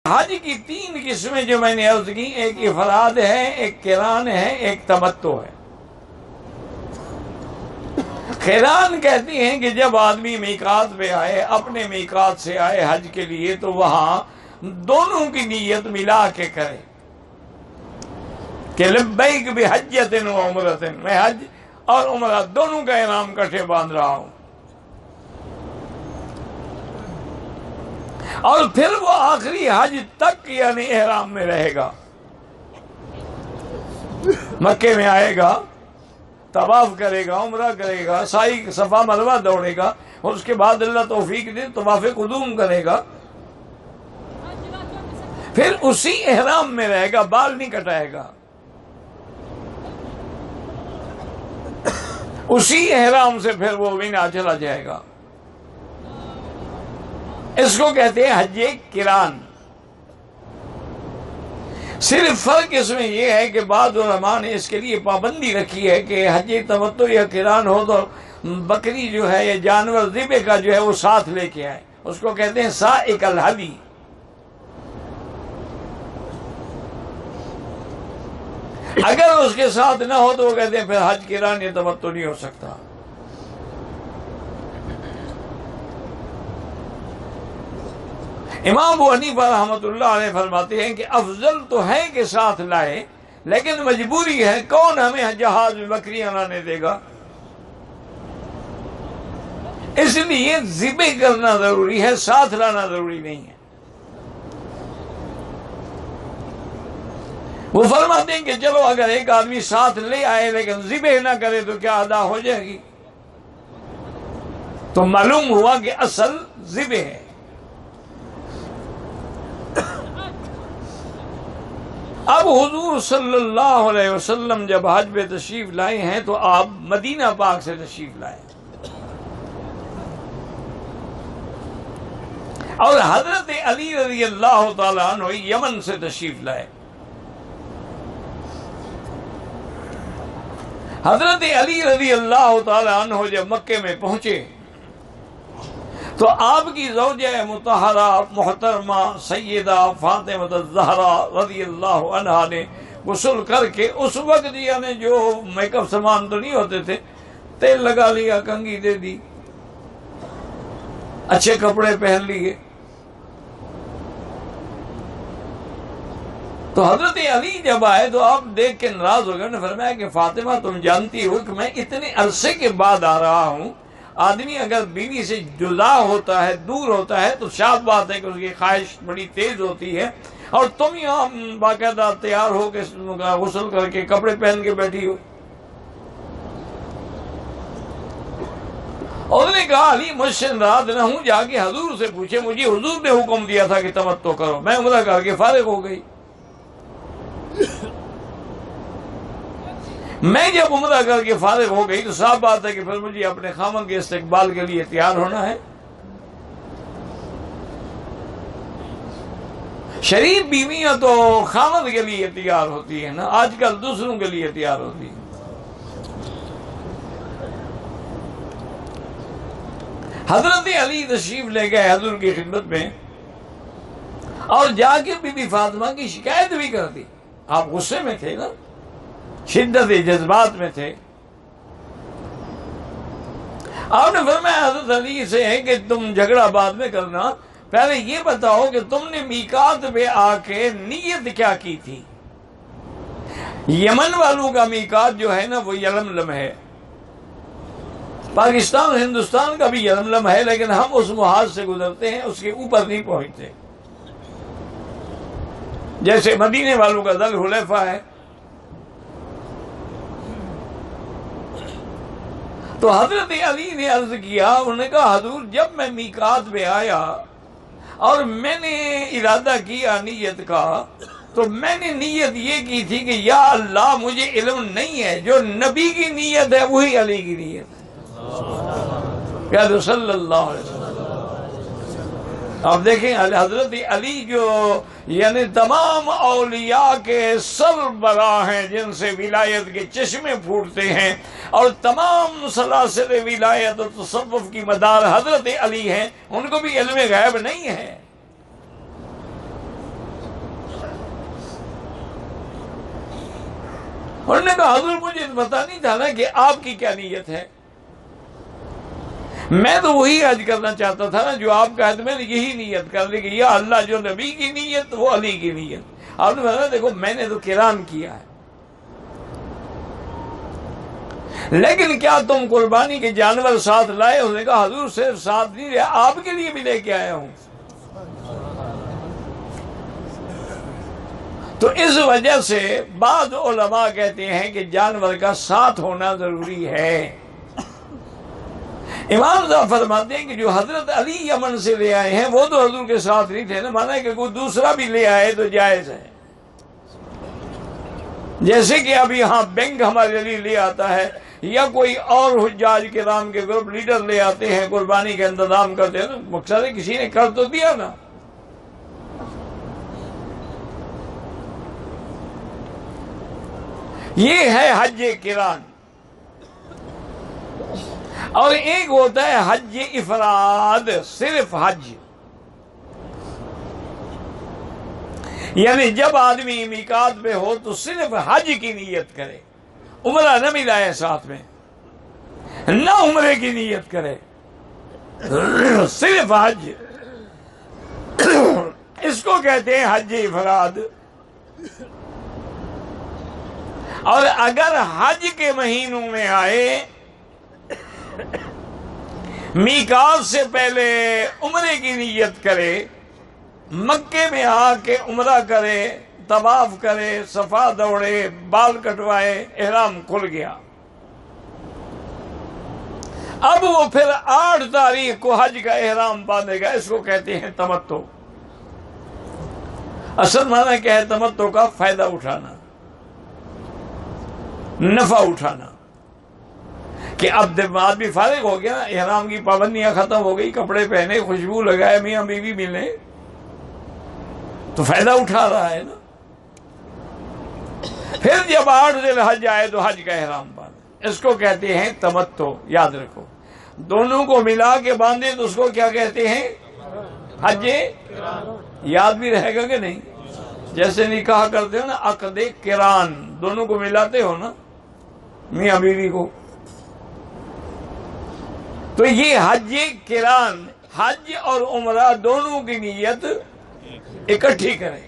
حج کی 3 قسمیں جو میں نے عرض کی، ایک افراد ہے، ایک قران ہے، ایک تمتع ہے۔ قران کہتی ہیں کہ جب آدمی میقات پہ آئے، اپنے میقات سے آئے حج کے لیے، تو وہاں دونوں کی نیت ملا کے کرے کہ لبیک بحجۃ و عمرۃ، میں حج اور عمرہ دونوں کا احرام کٹھے باندھ رہا ہوں۔ اور پھر وہ آخری حج تک یعنی احرام میں رہے گا، مکے میں آئے گا، طواف کرے گا، عمرہ کرے گا، سعی صفا مروہ دوڑے گا، اور اس کے بعد اللہ توفیق دے طواف قدوم کرے گا، پھر اسی احرام میں رہے گا، بال نہیں کٹائے گا، اسی احرام سے پھر وہ مینا چلا جائے گا۔ اس کو کہتے ہیں حج قران۔ صرف فرق اس میں یہ ہے کہ بعض علماء نے اس کے لیے پابندی رکھی ہے کہ حج تمتع یا قران ہو تو بکری جو ہے یا جانور ذبح کا جو ہے وہ ساتھ لے کے آئے، اس کو کہتے ہیں سائق الہدی۔ اگر اس کے ساتھ نہ ہو تو وہ کہتے ہیں پھر حج قران یا تمتع نہیں ہو سکتا۔ امام ابو حنیفہ رحمۃ اللہ علیہ فرماتے ہیں کہ افضل تو ہے کہ ساتھ لائے، لیکن مجبوری ہے، کون ہمیں جہاز میں بکریاں لانے دے گا؟ اس لیے ذبح کرنا ضروری ہے، ساتھ لانا ضروری نہیں ہے۔ وہ فرماتے ہیں کہ چلو اگر ایک آدمی ساتھ لے آئے لیکن ذبح نہ کرے تو کیا ادا ہو جائے گی؟ تو معلوم ہوا کہ اصل ذبح ہے۔ اب حضور صلی اللہ علیہ وسلم جب حج پہ تشریف لائے ہیں تو آپ مدینہ پاک سے تشریف لائے، اور حضرت علی رضی اللہ تعالیٰ عنہ یمن سے تشریف لائے۔ حضرت علی رضی اللہ تعالیٰ عنہ جب مکے میں پہنچے تو آپ کی زوجہ مطہرہ محترمہ سیدہ فاطمہ الزہرا رضی اللہ عنہا نے غسل کر کے اس وقت یعنی جو میک اپ سامان تو نہیں ہوتے تھے، تیل لگا لیا، کنگھی دے دی، اچھے کپڑے پہن لیے۔ تو حضرت علی جب آئے تو آپ دیکھ کے ناراض ہو گئے، نے فرمایا کہ فاطمہ تم جانتی ہو کہ میں اتنے عرصے کے بعد آ رہا ہوں، آدمی اگر بیوی سے جدا ہوتا ہے، دور ہوتا ہے، تو شاید بات ہے کہ اس کی خواہش بڑی تیز ہوتی ہے، اور تم یہاں باقاعدہ تیار ہو کے غسل کر کے کپڑے پہن کے بیٹھی ہو۔ اور انہوں نے کہا علی مجھ سے ناراض نہ ہوں، جا کے حضور سے پوچھے، مجھے حضور نے حکم دیا تھا کہ تمتع کرو، میں عمرہ کر کے فارغ ہو گئی۔ میں جب عمرہ کر کے فارغ ہو گئی تو صاف بات ہے کہ پھر مجھے اپنے خامن کے استقبال کے لیے تیار ہونا ہے۔ شریف بیویاں تو خامن کے لیے تیار ہوتی ہیں نا، آج کل دوسروں کے لیے تیار ہوتی ہیں۔ حضرت علی تشریف لے گئے حضور کی خدمت میں، اور جا کے بی بی فاطمہ کی شکایت بھی کر دی۔ آپ غصے میں تھے نا، شدت جذبات میں تھے۔ آپ نے فرمایا حضرت علی سے ہے کہ تم جھگڑا بعد میں کرنا، پہلے یہ بتاؤ کہ تم نے میقات پہ آ کے نیت کیا کی تھی؟ یمن والوں کا میقات جو ہے نا وہ یلملم ہے، پاکستان ہندوستان کا بھی یلملم ہے، لیکن ہم اس محاذ سے گزرتے ہیں، اس کے اوپر نہیں پہنچتے۔ جیسے مدینے والوں کا ذل حلیفہ ہے۔ تو حضرت علی نے عرض کیا، انہوں نے کہا حضور جب میں میقات پہ آیا اور میں نے ارادہ کیا نیت کا، تو میں نے نیت یہ کی تھی کہ یا اللہ مجھے علم نہیں ہے، جو نبی کی نیت ہے وہی علی کی نیت ہے، کہہ دو صلی اللہ علیہ وسلم۔ آپ دیکھیں حضرت علی جو یعنی تمام اولیاء کے سربراہ ہیں، جن سے ولایت کے چشمے پھوٹتے ہیں، اور تمام سلاسل ولایت و تصوف کی مدار حضرت علی ہیں، ان کو بھی علم غیب نہیں ہے۔ انہوں نے کہا حضور مجھے پتا نہیں تھا نا کہ آپ کی کیا نیت ہے، میں تو وہی حج کرنا چاہتا تھا نا جو آپ کا ہے، تو میں نے یہی نیت کر لی کہ یا اللہ جو نبی کی نیت وہ علی کی نیت۔ آپ نے بتایا دیکھو میں نے تو قران کیا ہے، لیکن کیا تم قربانی کے جانور ساتھ لائے؟ انہوں نے کہا حضور صرف ساتھ نہیں لیا، آپ کے لیے بھی لے کے آیا ہوں۔ تو اس وجہ سے بعض علماء کہتے ہیں کہ جانور کا ساتھ ہونا ضروری ہے۔ امام صاحب فرماتے ہیں کہ جو حضرت علی یمن سے لے آئے ہیں وہ تو حضور کے ساتھ نہیں تھے نا، مانا ہے کہ کوئی دوسرا بھی لے آئے تو جائز ہے، جیسے کہ اب یہاں بینک ہمارے لیے لے آتا ہے یا کوئی اور حجاج کرام کے گروپ لیڈر لے آتے ہیں، قربانی کا انتظام کرتے ہیں، تو مقصد ہے کسی نے کر تو دیا نا۔ یہ ہے حج قران، اور ایک ہوتا ہے حج افراد، صرف حج، یعنی جب آدمی میقات پہ ہو تو صرف حج کی نیت کرے، عمرہ نہ ملائے ساتھ میں، نہ عمرے کی نیت کرے، صرف حج، اس کو کہتے ہیں حج افراد۔ اور اگر حج کے مہینوں میں آئے، میقات سے پہلے عمرے کی نیت کرے، مکے میں آ کے عمرہ کرے، طواف کرے، صفا دوڑے، بال کٹوائے، احرام کھل گیا، اب وہ پھر 8 تاریخ کو حج کا احرام باندھے گا، اس کو کہتے ہیں تمتع۔ اصل معنی کیا ہے تمتع کا؟ فائدہ اٹھانا، نفع اٹھانا، کہ اب جب آدمی فارغ ہو گیا نا، احرام کی پابندیاں ختم ہو گئی، کپڑے پہنے، خوشبو لگائے، میاں بیوی ملے، تو فائدہ اٹھا رہا ہے نا۔ پھر جب 8 ذی الحج آئے تو حج کا احرام باندھے، اس کو کہتے ہیں تمتع۔ یاد رکھو، دونوں کو ملا کے باندھے تو اس کو کیا کہتے ہیں؟ حج۔ یاد بھی رہے گا کہ نہیں؟ جیسے نکاح کرتے ہو نا، عقد قران، دونوں کو ملاتے ہو نا، میاں بیوی کو، تو یہ حج قران، حج اور عمرہ دونوں کی نیت اکٹھی کریں۔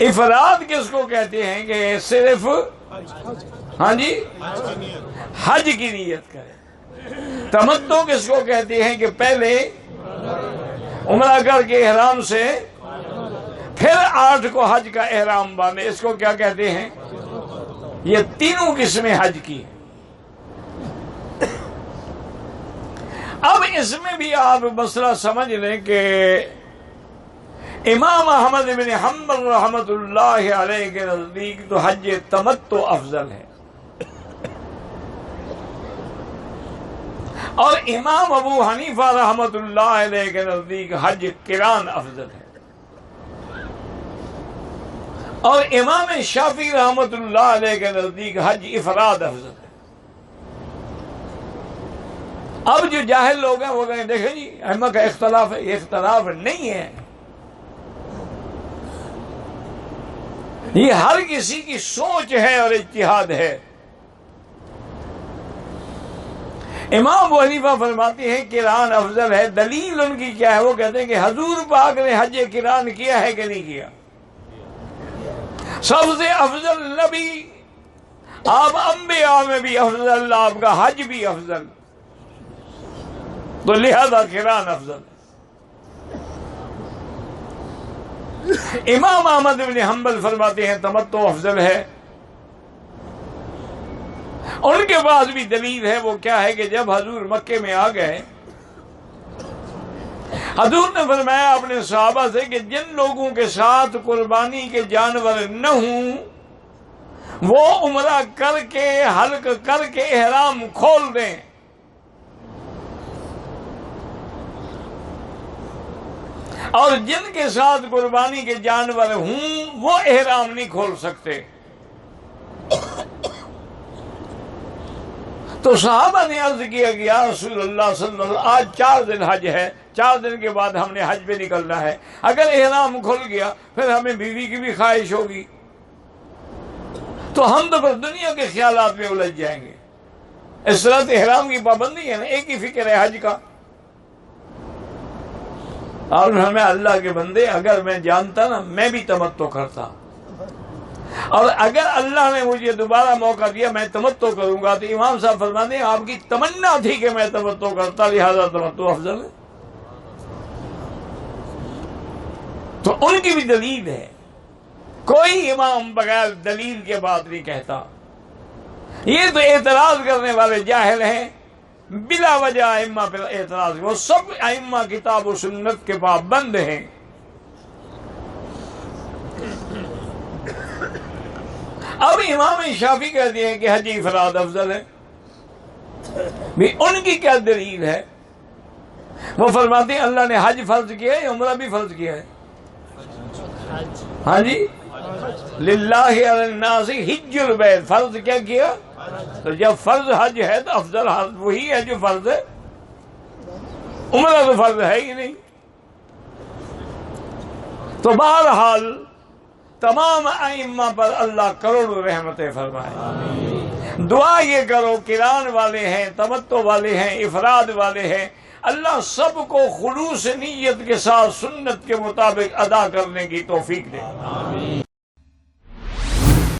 افراد کس کو کہتے ہیں؟ کہ صرف ہاں جی حج کی نیت کرے۔ تمتع کس کو کہتے ہیں؟ کہ پہلے عمرہ کر کے احرام سے پھر 8 کو حج کا احرام باندھے، اس کو کیا کہتے ہیں؟ یہ تینوں قسمیں حج کی۔ اب اس میں بھی آپ مسئلہ سمجھ لیں کہ امام احمد بن حنبل رحمۃ اللہ علیہ کے نزدیک تو حج تمتع افضل ہے، اور امام ابو حنیفہ رحمۃ اللہ علیہ کے نزدیک حج قران افضل ہے، اور امام شافعی رحمۃ اللہ علیہ کے نزدیک حج افراد افضل ہے۔ اب جو جاہل لوگ ہیں وہ کہیں دیکھیں جی ائمہ کا اختلاف ہے، یہ اختلاف نہیں ہے، یہ ہر کسی کی سوچ ہے اور اجتہاد ہے۔ امام ابو حنیفہ فرماتے ہیں قران افضل ہے، دلیل ان کی کیا ہے؟ وہ کہتے ہیں کہ حضور پاک نے حج قران کیا ہے کہ نہیں کیا؟ سب سے افضل نبی، آپ انبیاء میں بھی افضل، آپ کا حج بھی افضل، تو لہذا قران افضل۔ امام احمد بن حنبل فرماتے ہیں تمتع افضل ہے، ان کے پاس بھی دلیل ہے، وہ کیا ہے کہ جب حضور مکے میں آ گئے، حضور نے فرمایا اپنے صحابہ سے کہ جن لوگوں کے ساتھ قربانی کے جانور نہ ہوں وہ عمرہ کر کے حلق کر کے احرام کھول دیں، اور جن کے ساتھ قربانی کے جانور ہوں وہ احرام نہیں کھول سکتے۔ تو صحابہ نے عرض کیا کہ یا رسول اللہ صلی اللہ علیہ وسلم آج 4 دن حج ہے، 4 دن کے بعد ہم نے حج پہ نکلنا ہے، اگر احرام کھل گیا پھر ہمیں بیوی کی بھی خواہش ہوگی، تو ہم تو بس دنیا کے خیالات میں الجھ جائیں گے. اسرت احرام کی پابندی ہے نا، ایک ہی فکر ہے حج کا. اور ہمیں اللہ کے بندے، اگر میں جانتا نا میں بھی تمتع کرتا، اور اگر اللہ نے مجھے دوبارہ موقع دیا میں تمتع کروں گا، تو امام صاحب فرماتے ہیں آپ کی تمنا تھی کہ میں تمتع کرتا، لہذا تمتع افضل ہے. تو ان کی بھی دلیل ہے. کوئی امام بغیر دلیل کے بات نہیں کہتا. یہ تو اعتراض کرنے والے جاہل ہیں، بلا وجہ ائمہ پر اعتراض. وہ سب ائمہ کتاب و سنت کے پابند ہیں. اب امام شافعی کہتے ہیں کہ حج افراد افضل ہے. بھی ان کی کیا دلیل ہے؟ وہ فرماتے ہیں اللہ نے حج فرض کیا ہے، عمرہ بھی فرض کیا ہے. ہاں جی، للہ علی الناس حج البیت، فرض کیا کیا؟ تو جب فرض حج ہے تو افضل حج وہی ہے جو فرض ہے. عمرہ تو فرض ہے ہی نہیں. تو بہرحال تمام ائمہ پر اللہ کروڑوں رحمتیں فرمائے. دعا یہ کرو، قران والے ہیں، تمتع والے ہیں، افراد والے ہیں، اللہ سب کو خلوص نیت کے ساتھ سنت کے مطابق ادا کرنے کی توفیق دے.